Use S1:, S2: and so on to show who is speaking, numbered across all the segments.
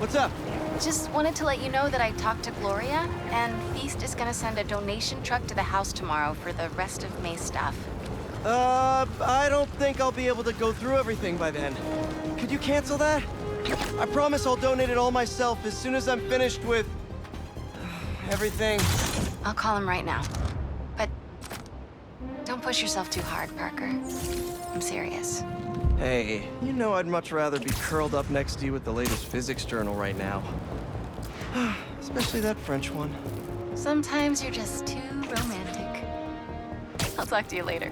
S1: What's up?
S2: Just wanted to let you know that I talked to Gloria, and Feast is gonna send a donation truck to the house tomorrow for the rest of May's stuff.
S1: I don't think I'll be able to go through everything by then. Could you cancel that? I promise I'll donate it all myself as soon as I'm finished with... everything.
S2: I'll call him right now. But don't push yourself too hard, Parker. I'm serious.
S1: Hey, you know I'd much rather be curled up next to you with the latest physics journal right now. Especially that French one.
S2: Sometimes you're just too romantic. I'll talk to you later.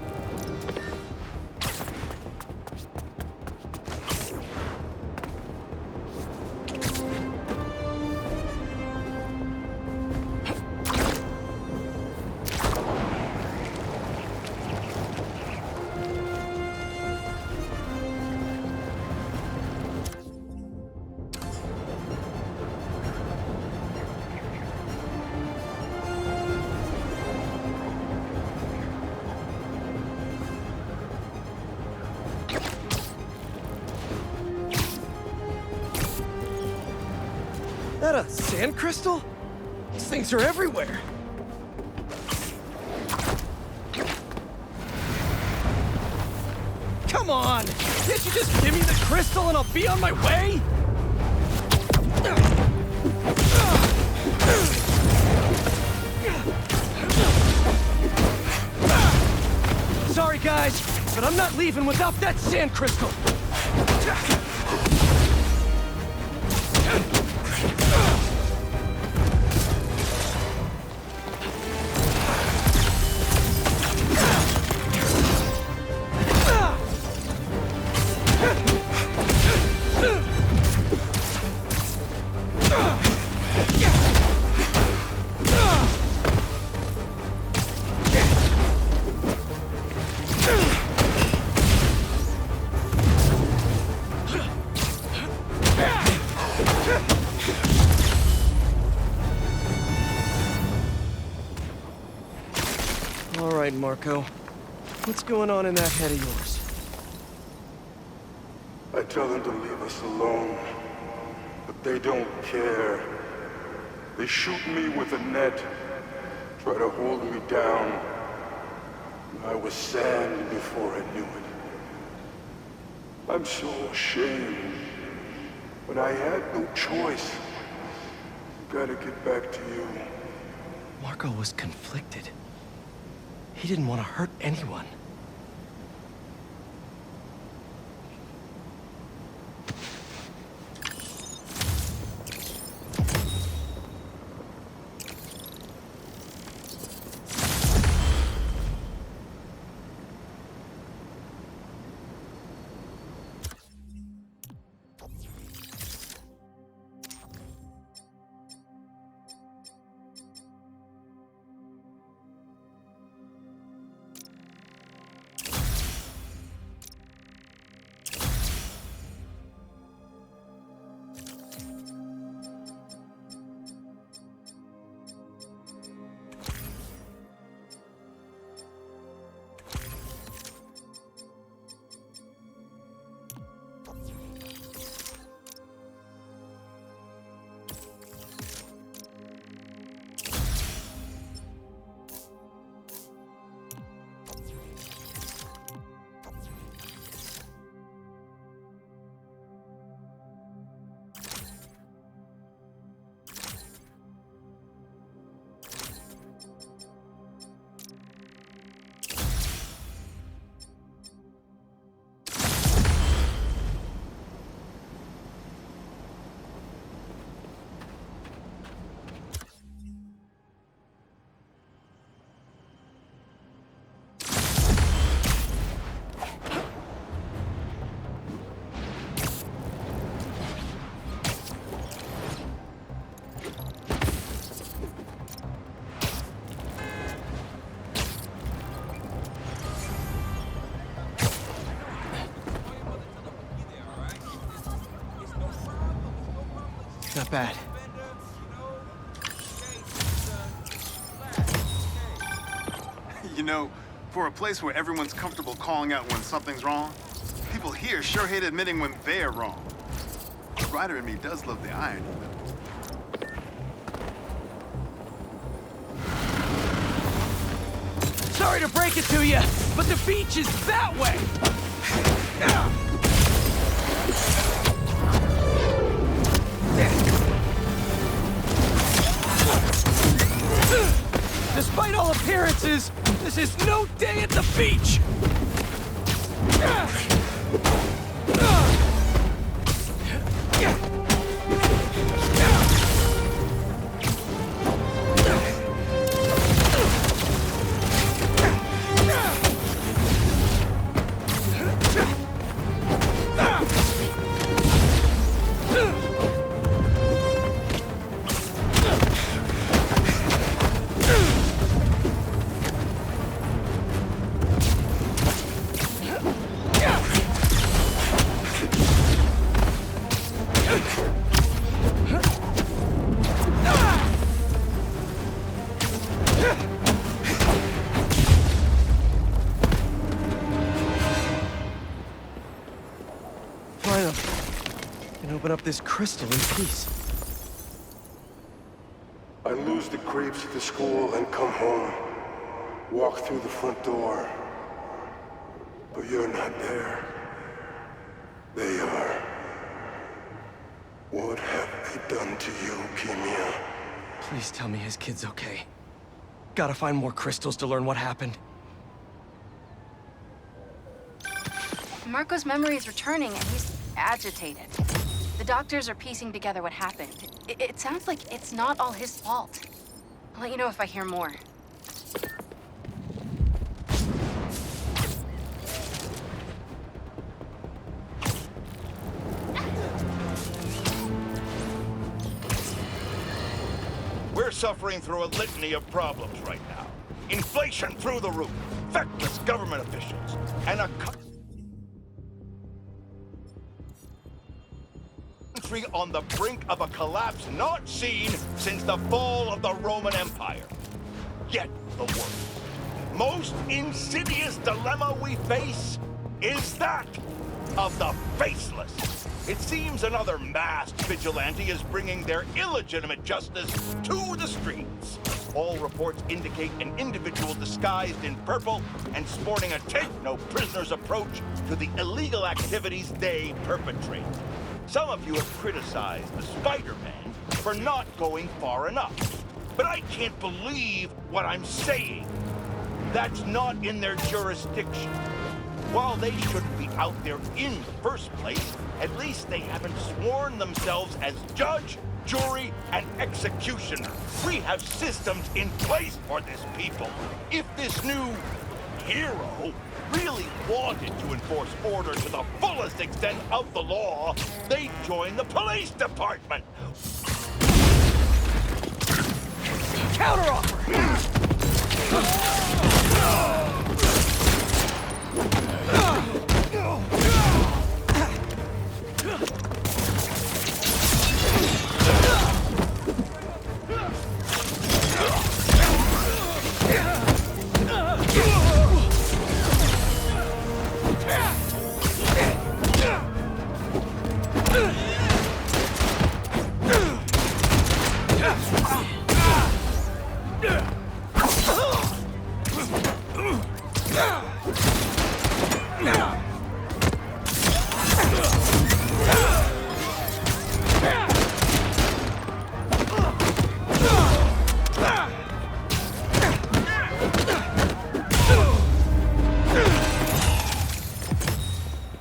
S1: That a sand crystal? These things are everywhere. Come on! Can't you just give me the crystal and I'll be on my way? Sorry guys, but I'm not leaving without that sand crystal. All right, Marco. What's going on in that head of yours?
S3: I tell them to leave us alone, but they don't care. They shoot me with a net, try to hold me down. I was sand before I knew it. I'm so ashamed, but I had no choice. Gotta get back to you.
S1: Marco was conflicted. He didn't want to hurt anyone. Not bad.
S4: You know, for a place where everyone's comfortable calling out when something's wrong, people here sure hate admitting when they're wrong. Ryder in me does love the iron.
S5: Sorry to break it to you, but the beach is that way! Despite all appearances, this is no day at the beach!
S1: Finally, I can open up this crystal in peace.
S3: I lose the creeps at the school and come home. Walk through the front door. But you're not there. They are. What have they done to you, Kimia?
S1: Please tell me his kid's okay. Gotta find more crystals to learn what happened.
S2: Marco's memory is returning and he's agitated. The doctors are piecing together what happened. It sounds like it's not all his fault. I'll let you know if I hear more.
S6: We're suffering through a litany of problems right now. Inflation through the roof, feckless government officials, and a country on the brink of a collapse not seen since the fall of the Roman Empire. Yet the worst, most insidious dilemma we face is that of the faceless. It seems another masked vigilante is bringing their illegitimate justice to the streets. All reports indicate an individual disguised in purple and sporting a take-no-prisoners approach to the illegal activities they perpetrate. Some of you have criticized the Spider-Man for not going far enough. But I can't believe what I'm saying. That's not in their jurisdiction. While they shouldn't be out there in the first place, at least they haven't sworn themselves as judge, jury, and executioner. We have systems in place for this people. If this new hero really wanted to enforce order to the fullest extent of the law, they'd join the police department.
S5: Counteroffer!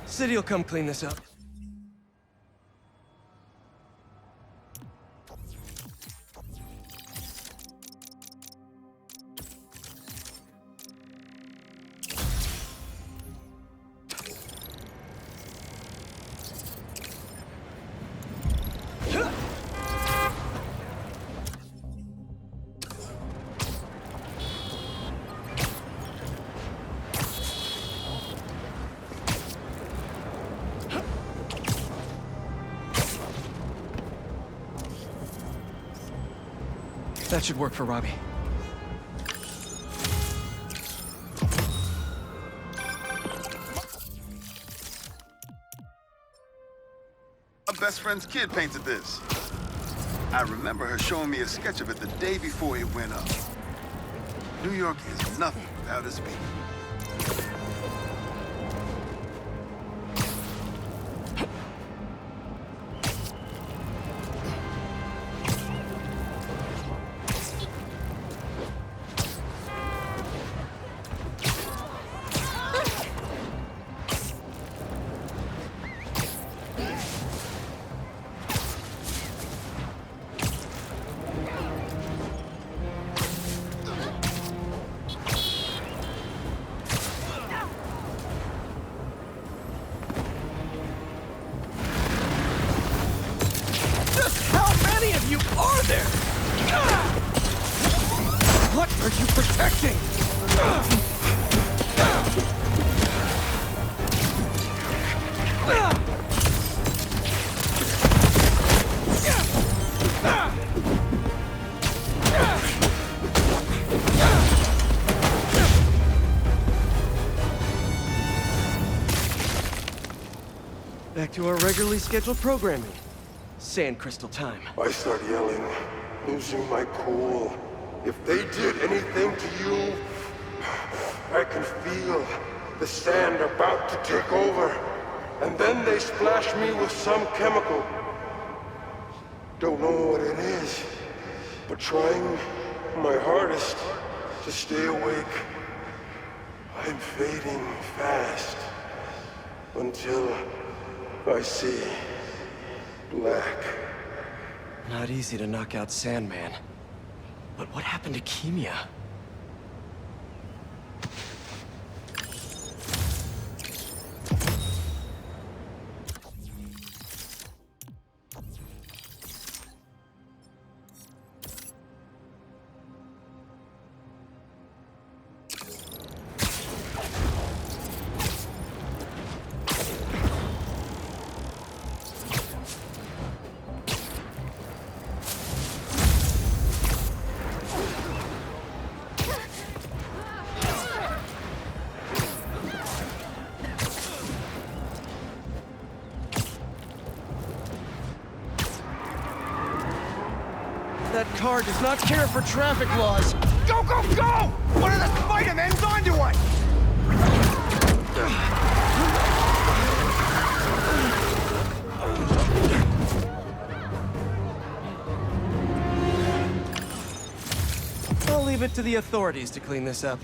S1: City will come clean this up. That should work for Robbie.
S4: My best friend's kid painted this. I remember her showing me a sketch of it the day before it went up. New York is nothing without its people.
S5: You are there! What are you protecting?
S1: Back to our regularly scheduled programming. Sand crystal time.
S3: I start yelling, losing my cool. If they did anything to you, I can feel the sand about to take over. And then they splash me with some chemical. Don't know what it is, but trying my hardest to stay awake. I'm fading fast until I see black.
S1: Not easy to knock out Sandman. But what happened to Keemia? That car does not care for traffic laws.
S5: Go, go, go! One of the Spider-Men's onto us!
S1: I'll leave it to the authorities to clean this up.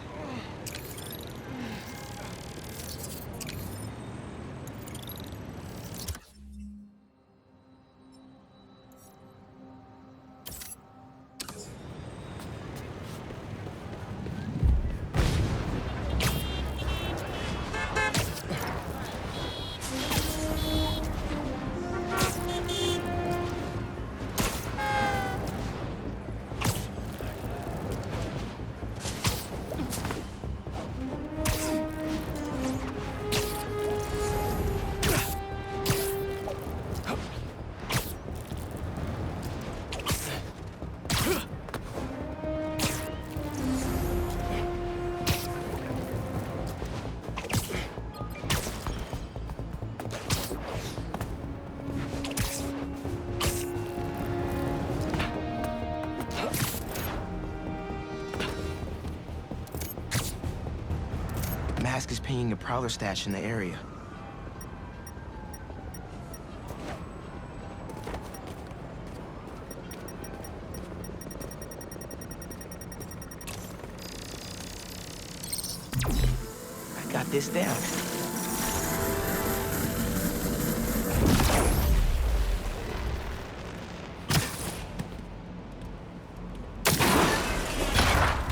S7: Mask is pinging a Prowler stash in the area. I got this down.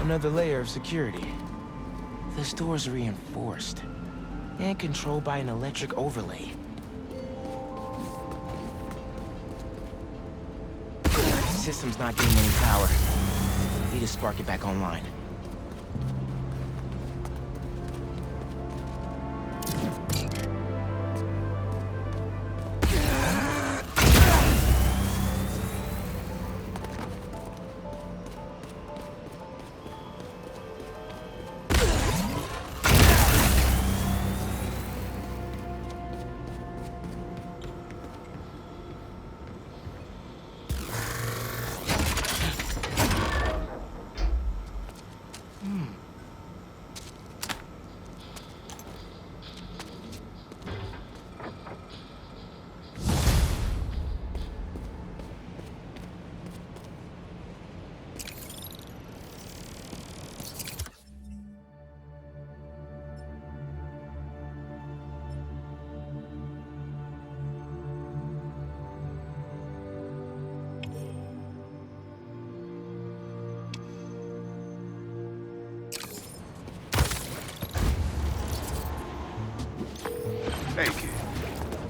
S7: Another layer of security. The store's reinforced and controlled by an electric overlay. System's not getting any power. Need to spark it back online.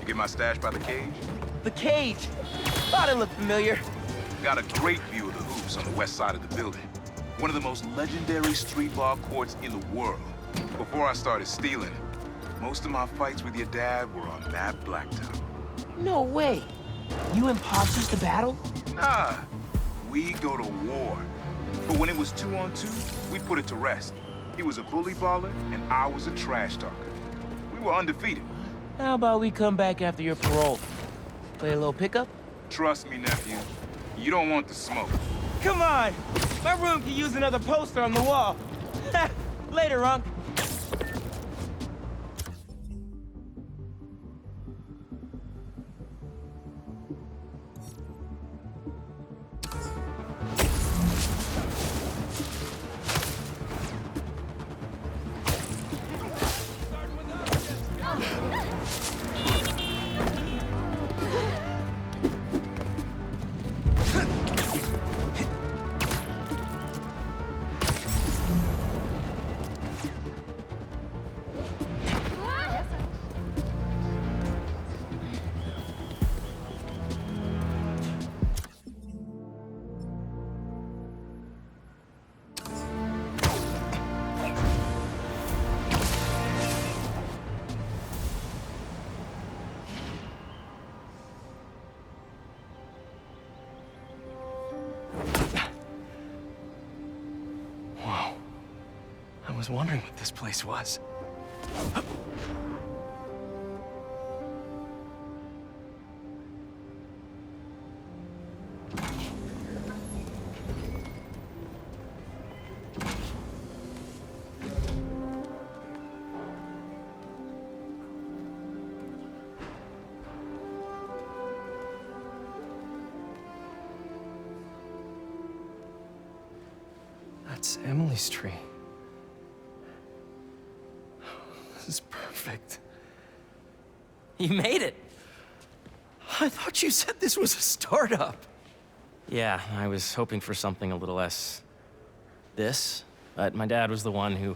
S8: You get my stash by the cage?
S7: The cage! Thought it looked familiar.
S8: Got a great view of the hoops on the west side of the building. One of the most legendary street ball courts in the world. Before I started stealing, most of my fights with your dad were on that blacktop.
S7: No way. You and Pops used to battle?
S8: Nah, we go to war. But when it was 2-on-2, we put it to rest. He was a bully baller, and I was a trash talker. We were undefeated.
S7: How about we come back after your parole? Play a little pickup?
S8: Trust me, nephew. You don't want the smoke.
S7: Come on! My room could use another poster on the wall. Later, Unc.
S5: I was wondering what this place was. That's Emily's tree. This is perfect.
S9: You made it!
S5: I thought you said this was a startup.
S9: Yeah, I was hoping for something a little less... this. But my dad was the one who,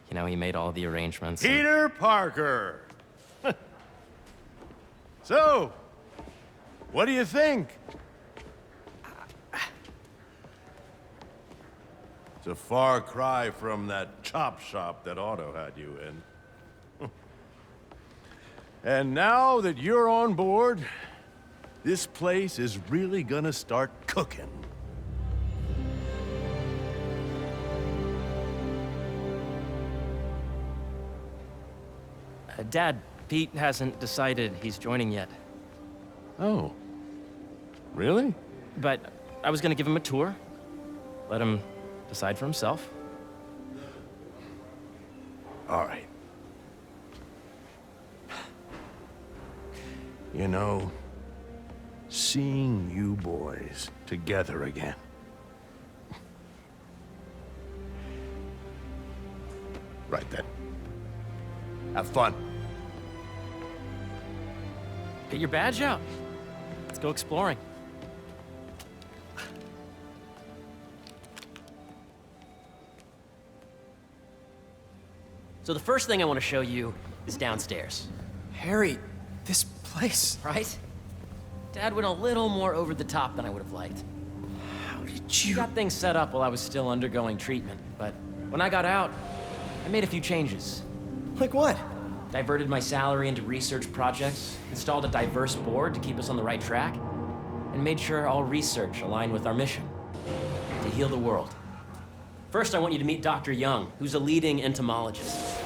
S9: you know, he made all the arrangements. and-
S10: Peter Parker. So, what do you think? It's a far cry from that chop shop that Otto had you in. And now that you're on board, this place is really gonna start cooking.
S9: Dad, Pete hasn't decided he's joining yet.
S10: Oh. Really?
S9: But I was gonna give him a tour. Let him decide for himself.
S10: All right. You know, seeing you boys together again. Right then. Have fun.
S9: Get your badge out. Let's go exploring.
S11: So the first thing I want to show you is downstairs.
S5: Harry, this place.
S11: Right? Dad went a little more over the top than I would have liked.
S5: How did
S9: You
S5: you...
S9: got things set up while I was still undergoing treatment, but when I got out, I made a few changes.
S1: Like what?
S11: Diverted my salary into research projects, installed a diverse board to keep us on the right track, and made sure all research aligned with our mission, to heal the world. First, I want you to meet Dr. Young, who's a leading entomologist.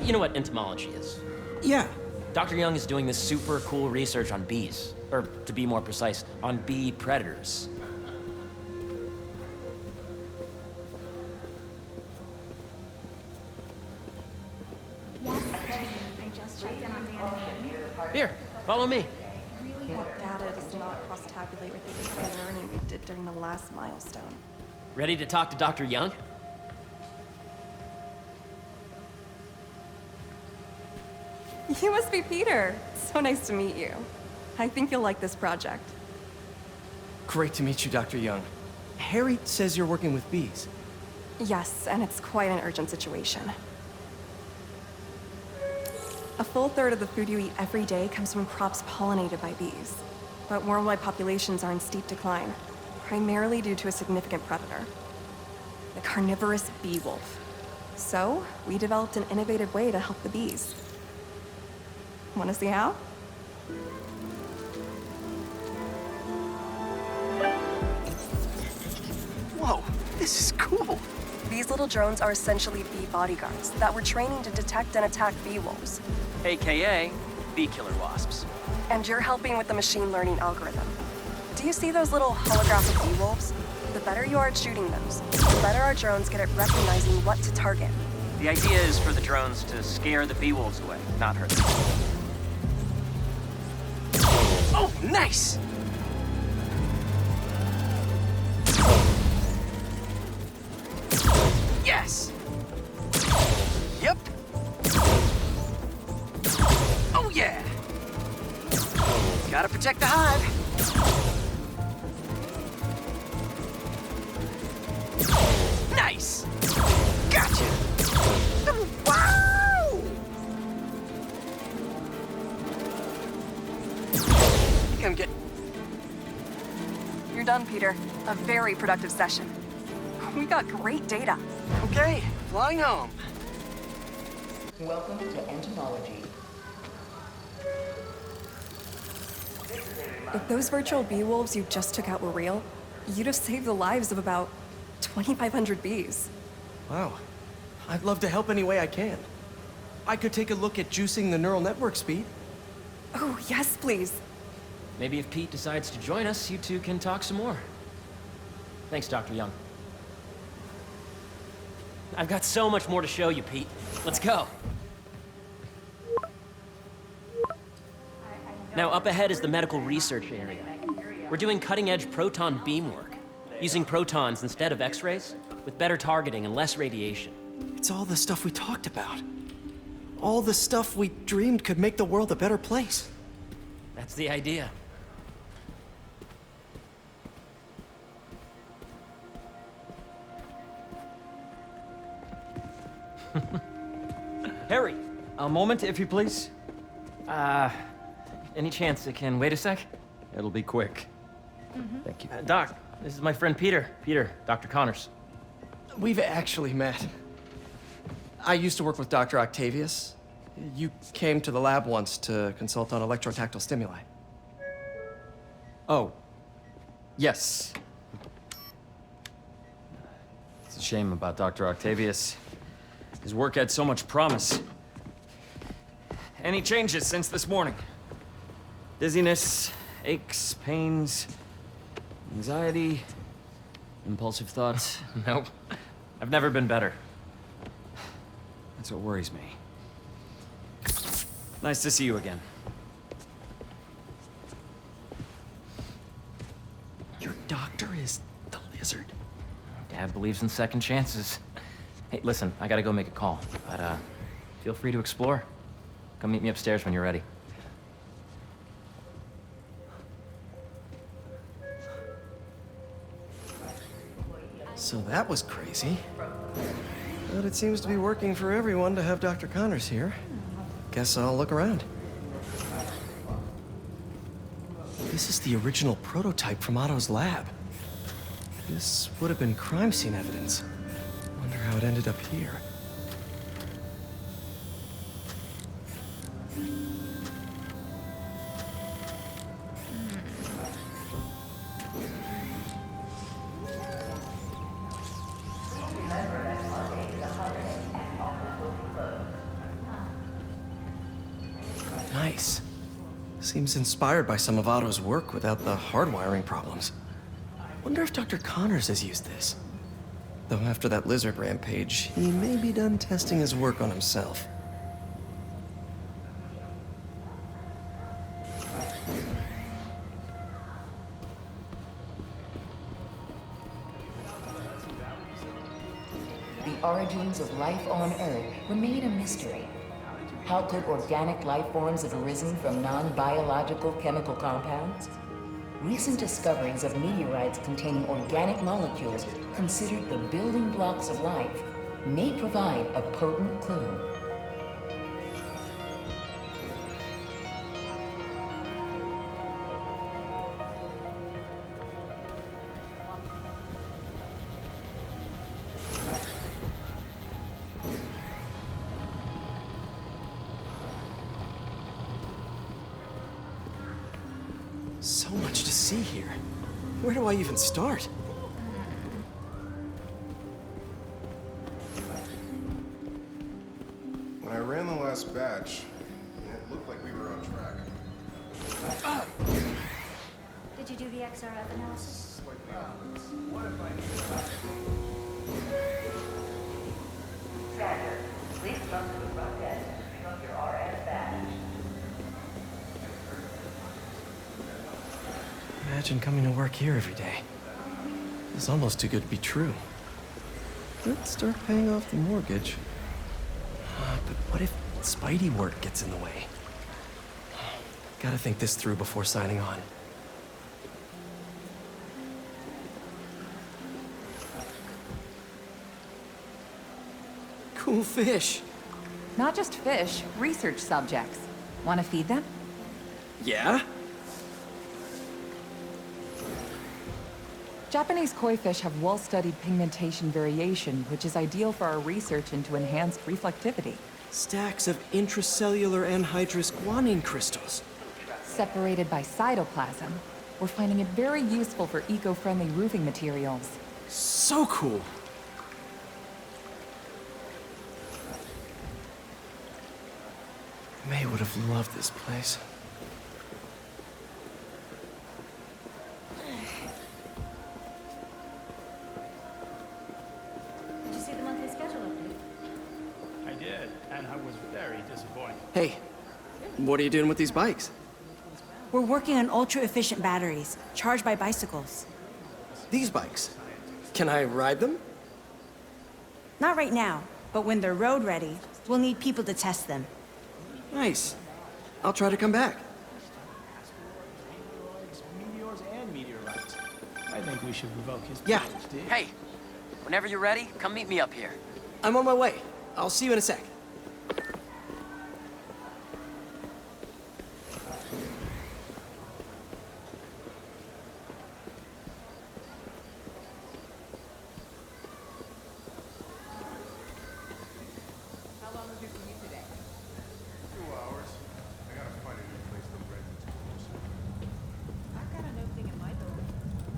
S11: You know what entomology is?
S5: Yeah.
S11: Dr. Young is doing this super cool research on bees, or to be more precise, on bee predators. Here, follow me.
S12: Really hope data does not cross-tabulate with the kind of learning we did during the last milestone.
S11: Ready to talk to Dr. Young?
S12: You must be Peter. So nice to meet you. I think you'll like this project.
S5: Great to meet you, Dr. Young. Harry says you're working with bees.
S12: Yes, and it's quite an urgent situation. A full third of the food you eat every day comes from crops pollinated by bees. But worldwide populations are in steep decline, primarily due to a significant predator, the carnivorous bee wolf. So, we developed an innovative way to help the bees. Want to see how?
S7: Whoa, this is cool.
S12: These little drones are essentially bee bodyguards that were training to detect and attack bee wolves.
S7: AKA bee killer wasps.
S12: And you're helping with the machine learning algorithm. Do you see those little holographic bee wolves? The better you are at shooting those, the better our drones get at recognizing what to target.
S7: The idea is for the drones to scare the bee wolves away, not hurt them. Oh, nice! Yes! Yep! Oh, yeah! Gotta protect the hive. Nice! Gotcha! Wow! Come get...
S12: You're done, Peter. A very productive session. We got great data.
S7: Okay, flying home.
S13: Welcome to entomology.
S12: If those virtual bee wolves you just took out were real, you'd have saved the lives of about 2,500 bees.
S1: Wow. I'd love to help any way I can. I could take a look at juicing the neural network speed.
S12: Oh, yes, please.
S11: Maybe if Pete decides to join us, you two can talk some more. Thanks, Dr. Young. I've got so much more to show you, Pete. Let's go. Now, up ahead is the medical research area. We're doing cutting-edge proton beam work, using protons instead of X-rays, with better targeting and less radiation.
S1: It's all the stuff we talked about. All the stuff we dreamed could make the world a better place.
S11: That's the idea. Harry!
S9: A moment, if you please.
S11: Any chance it can wait a sec?
S9: It'll be quick. Thank you.
S11: Doc, this is my friend Peter. Peter, Dr. Connors.
S1: We've actually met. I used to work with Dr. Octavius. You came to the lab once to consult on electrotactile stimuli.
S9: Oh. Yes. It's a shame about Dr. Octavius. His work had so much promise. Any changes since this morning? Dizziness, aches, pains, anxiety, impulsive thoughts?
S11: Nope. I've never been better.
S9: That's what worries me. Nice to see you again.
S1: Your doctor is the lizard?
S11: Dad believes in second chances. Hey, listen, I gotta go make a call, but feel free to explore. Come meet me upstairs when you're ready.
S1: So that was crazy. But it seems to be working for everyone to have Dr. Connors here. Guess I'll look around. This is the original prototype from Otto's lab. This would have been crime scene evidence. Wonder how it ended up here. Nice. Seems inspired by some of Otto's work without the hardwiring problems. Wonder if Dr. Connors has used this. Though after that lizard rampage, he may be done testing his work on himself.
S13: The origins of life on Earth remain a mystery. How could organic life forms have arisen from non-biological chemical compounds? Recent discoveries of meteorites containing organic molecules considered the building blocks of life may provide a potent clue.
S5: So much to see here. Where do I even start?
S14: When I ran the last batch, it looked like we were on track.
S15: Did you do the XRF analysis?
S13: Standard. Please come to the front desk to pick up your RN badge.
S5: Imagine coming to work here every day. It's almost too good to be true. Let's start paying off the mortgage. But what if Spidey work gets in the way? Gotta think this through before signing on. Cool fish.
S16: Not just fish, research subjects. Want to feed them?
S5: Yeah?
S16: Japanese koi fish have well-studied pigmentation variation, which is ideal for our research into enhanced reflectivity.
S5: Stacks of intracellular anhydrous guanine crystals.
S16: Separated by cytoplasm, we're finding it very useful for eco-friendly roofing materials.
S5: So cool. May would have loved this place.
S15: Did you see the monthly schedule update?
S17: I did, and I was very disappointed.
S5: Hey, what are you doing with these bikes?
S18: We're working on ultra-efficient batteries, charged by bicycles.
S5: These bikes? Can I ride them?
S18: Not right now, but when they're road ready, we'll need people to test them.
S5: Nice. I'll try to come back.
S17: Meteors and meteorites. I think we should revoke his
S5: Yeah.
S17: PhD.
S19: Hey, whenever you're ready, come meet me up here.
S5: I'm on my way. I'll see you in a sec.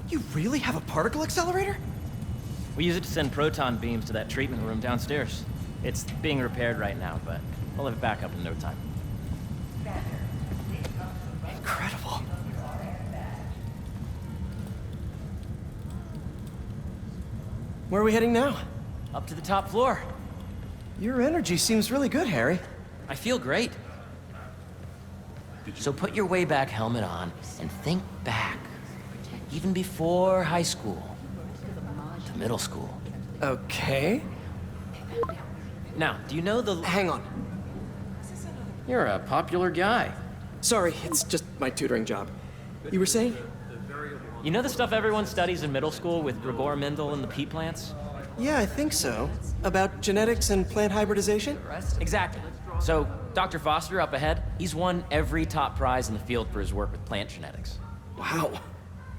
S5: You really have a particle accelerator?
S11: We use it to send proton beams to that treatment room downstairs. It's being repaired right now, but we'll have it back up in no time.
S5: Incredible. Where are we heading now?
S11: Up to the top floor.
S5: Your energy seems really good, Harry.
S11: I feel great. So put your way back helmet on and think back. Even before high school. To middle school.
S5: Okay.
S11: Now, do you know the...
S5: Hang on.
S11: You're a popular guy.
S5: Sorry, it's just my tutoring job. You were saying?
S11: You know the stuff everyone studies in middle school with Gregor Mendel and the pea plants?
S5: Yeah, I think so. About genetics and plant hybridization?
S11: Exactly. So, Dr. Foster up ahead, he's won every top prize in the field for his work with plant genetics.
S5: Wow.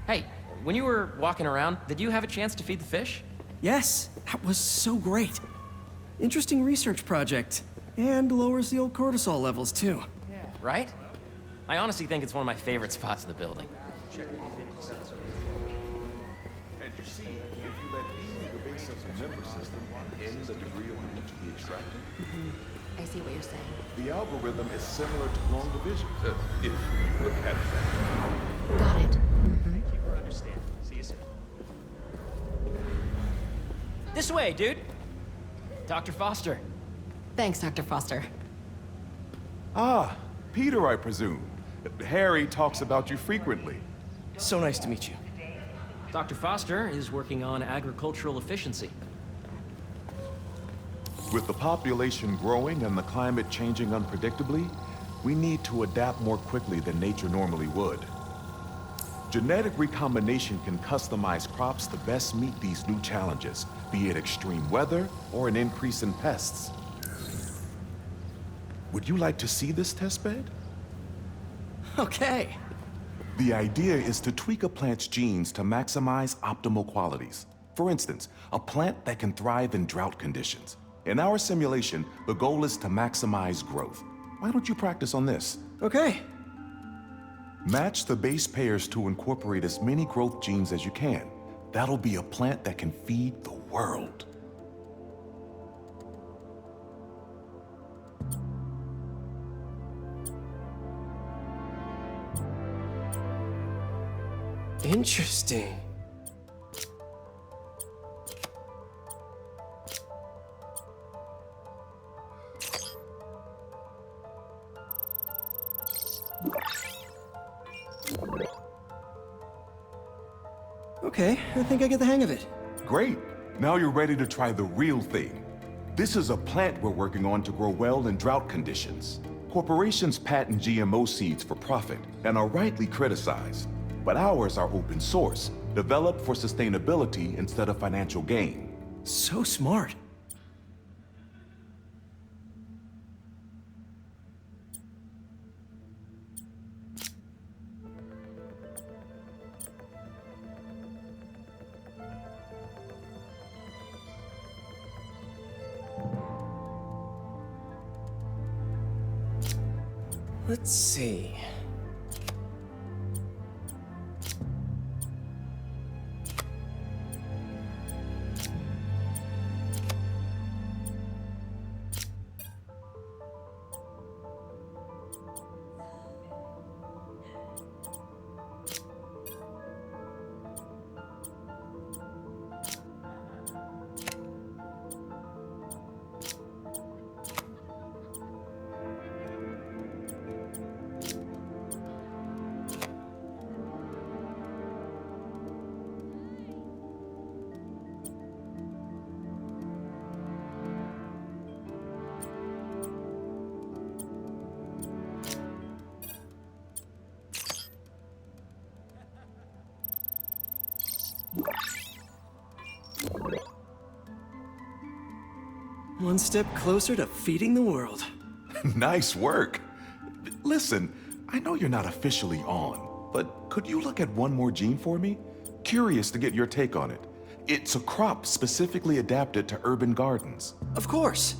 S11: Hey, when you were walking around, did you have a chance to feed the fish?
S5: Yes, that was so great. Interesting research project. And lowers the old cortisol levels, too.
S11: Yeah. Right? I honestly think it's one of my favorite spots in the building.
S3: And you see, if you let the base of the member system in the degree of which to be extracted,
S13: I see what you're saying.
S3: the algorithm is similar to long division, if you look at it that way.
S13: Got it.
S17: Thank you for understanding. See you soon.
S11: This way, dude. Dr. Foster.
S16: Thanks, Dr. Foster.
S3: Ah, Peter, I presume. Harry talks about you frequently.
S5: So nice to meet you.
S11: Dr. Foster is working on agricultural efficiency.
S3: With the population growing and the climate changing unpredictably, we need to adapt more quickly than nature normally would. Genetic recombination can customize crops to best meet these new challenges, be it extreme weather or an increase in pests. Would you like to see this testbed?
S5: Okay.
S3: The idea is to tweak a plant's genes to maximize optimal qualities. For instance, a plant that can thrive in drought conditions. In our simulation, the goal is to maximize growth. Why don't you practice on this?
S5: Okay.
S20: Match the base pairs to incorporate as many growth genes as you can. That'll be a plant that can feed the world.
S5: Interesting. Okay, I think I get the hang of it.
S20: Great. Now you're ready to try the real thing. This is a plant we're working on to grow well in drought conditions. Corporations patent GMO seeds for profit and are rightly criticized. But ours are open source, developed for sustainability instead of financial gain.
S5: So smart. Let's see. One step closer to feeding the world.
S20: Nice work. Listen, I know you're not officially on, but could you look at one more gene for me? Curious to get your take on it. It's a crop specifically adapted to urban gardens.
S5: Of course.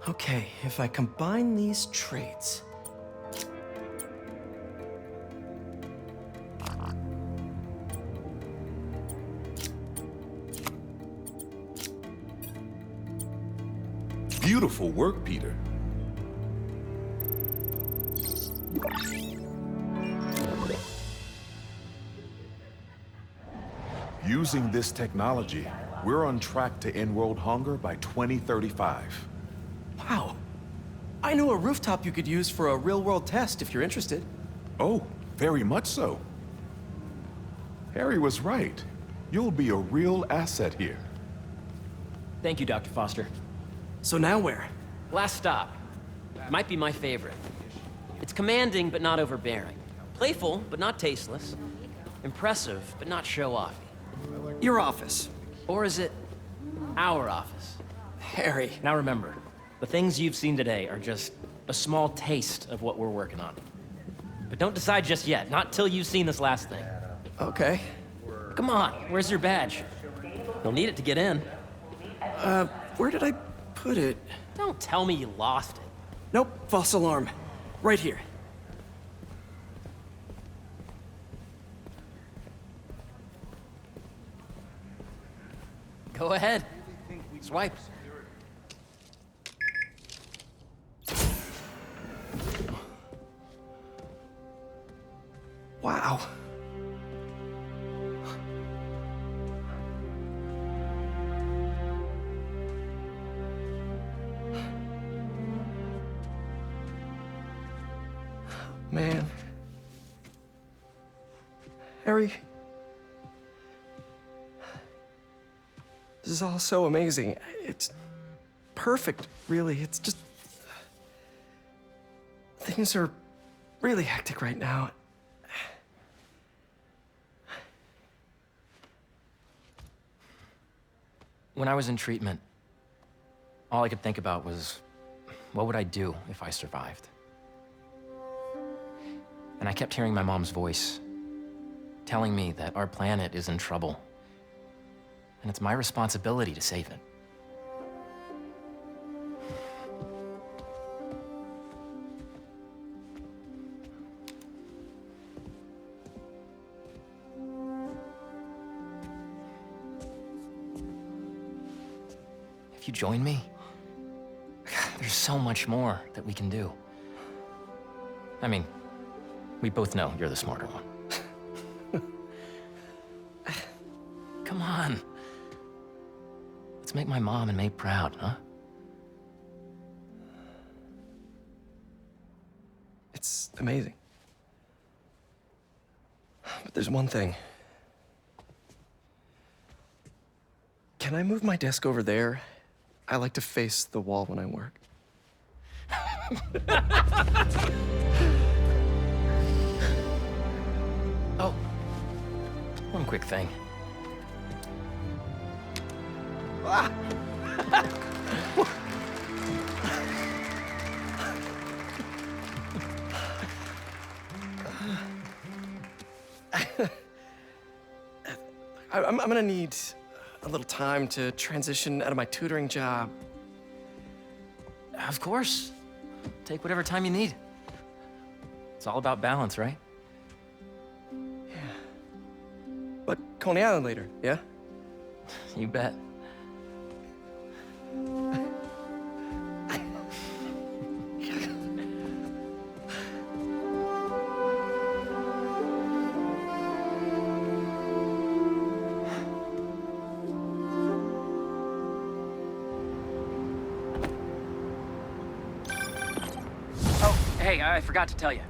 S5: Okay, if I combine these traits...
S20: Beautiful work, Peter. Using this technology, we're on track to end world hunger by 2035.
S5: Wow. I know a rooftop you could use for a real-world test if you're interested.
S20: Oh, very much so. Harry was right. You'll be a real asset here.
S11: Thank you, Dr. Foster.
S5: So now where?
S11: Last stop. Might be my favorite. It's commanding, but not overbearing. Playful, but not tasteless. Impressive, but not show-offy.
S5: Your office.
S11: Or is it our office?
S5: Harry.
S11: Now remember, the things you've seen today are just a small taste of what we're working on. But don't decide just yet, not till you've seen this last thing.
S5: Okay.
S11: Come on, where's your badge? You'll need it to get in.
S5: Where did I put it?
S11: Don't tell me you lost it.
S5: Nope, false alarm. Right here.
S11: Go ahead. Swipe.
S5: Wow. Man. Harry. This is all so amazing. It's perfect, really. It's just... Things are really hectic right now.
S11: When I was in treatment, all I could think about what would I do if I survived? And I kept hearing my mom's voice, telling me that our planet is in trouble, and it's my responsibility to save it. If you join me, there's so much more that we can do. I mean, we both know you're the smarter one. Come on. Let's make my mom and May proud, huh?
S5: It's amazing. But there's one thing. Can I move my desk over there? I like to face the wall when I work.
S11: Oh, one quick thing.
S5: Ah. I'm gonna need a little time to transition out of my tutoring job.
S11: Of course. Take whatever time you need. It's all about balance, right?
S5: Yeah. But Coney Island later, yeah?
S11: You bet.
S19: Hey, I forgot to tell you.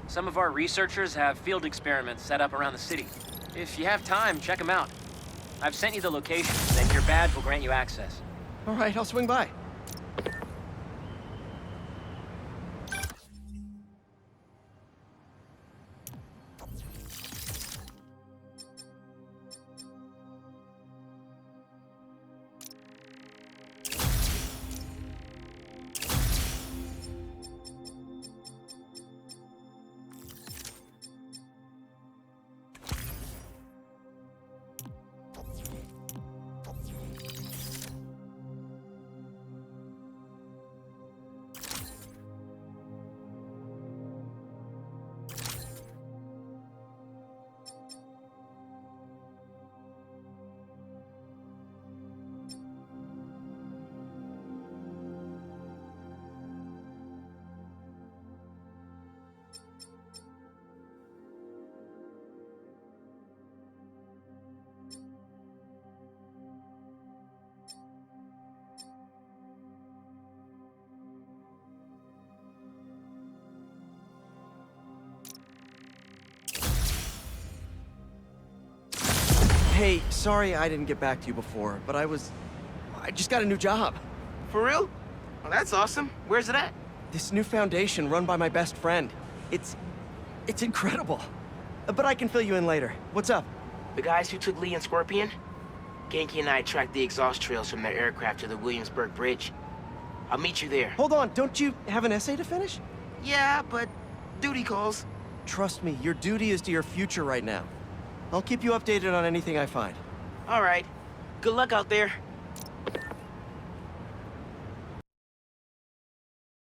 S19: Some of our researchers have field experiments set up around the city. If you have time, check them out. I've sent you the locations, and your badge will grant you access.
S5: All right, I'll swing by. Hey, sorry I didn't get back to you before, but I just got a new job.
S7: For real? Well, that's awesome. Where's it at?
S5: This new foundation run by my best friend. It's incredible. But I can fill you in later. What's up?
S7: The guys who took Lee and Scorpion? Genki and I tracked the exhaust trails from their aircraft to the Williamsburg Bridge. I'll meet you there.
S5: Hold on, don't you have an essay to finish?
S7: Yeah, but duty calls.
S5: Trust me, your duty is to your future right now. I'll keep you updated on anything I find.
S7: All right. Good luck out there.